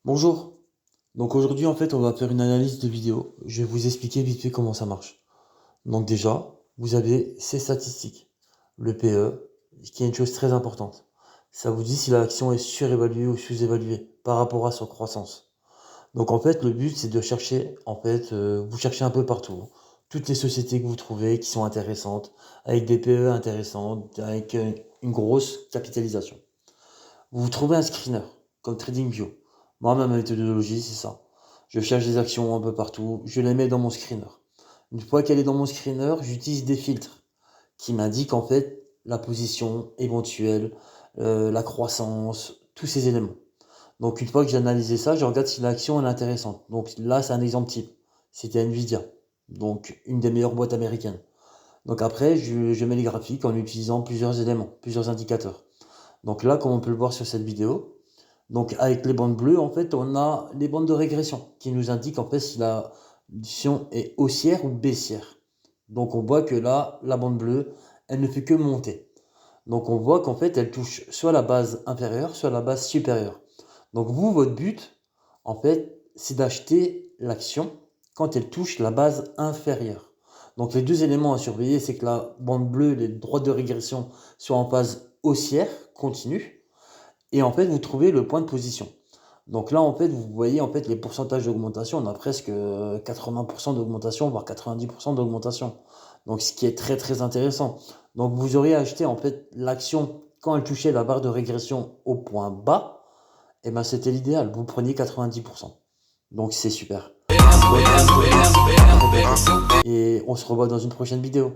Bonjour. Donc aujourd'hui en fait on va faire une analyse de vidéo. Je vais vous expliquer vite fait comment ça marche. Donc déjà, vous avez ces statistiques. Le PE, qui est une chose très importante. Ça vous dit si l'action est surévaluée ou sous-évaluée par rapport à sa croissance. Donc en fait le but c'est de chercher, vous cherchez un peu partout, hein. Toutes les sociétés que vous trouvez qui sont intéressantes, avec des PE intéressantes, avec une grosse capitalisation. Vous trouvez un screener, comme TradingView. Moi, ma méthodologie, c'est ça. Je cherche des actions un peu partout, je les mets dans mon screener. Une fois qu'elle est dans mon screener, j'utilise des filtres qui m'indiquent en fait la position éventuelle, la croissance, tous ces éléments. Donc une fois que j'ai analysé ça, je regarde si l'action est intéressante. Donc là, c'est un exemple type. C'était Nvidia, donc une des meilleures boîtes américaines. Donc après, je mets les graphiques en utilisant plusieurs éléments, plusieurs indicateurs. Donc là, comme on peut le voir sur cette vidéo, donc avec les bandes bleues, en fait, on a les bandes de régression qui nous indiquent en fait si la position est haussière ou baissière. Donc on voit que là, la bande bleue, elle ne fait que monter. Donc on voit qu'en fait, elle touche soit la base inférieure, soit la base supérieure. Donc vous, votre but, en fait, c'est d'acheter l'action quand elle touche la base inférieure. Donc les deux éléments à surveiller, c'est que la bande bleue, les droites de régression, soient en phase haussière, continue, et en fait, vous trouvez le point de position. Donc là, en fait, vous voyez en fait les pourcentages d'augmentation. On a presque 80% d'augmentation, voire 90% d'augmentation. Donc ce qui est très très intéressant. Donc vous auriez acheté en fait l'action quand elle touchait la barre de régression au point bas. Et ben c'était l'idéal. Vous preniez 90%. Donc c'est super. Bonne chance, et on se revoit dans une prochaine vidéo.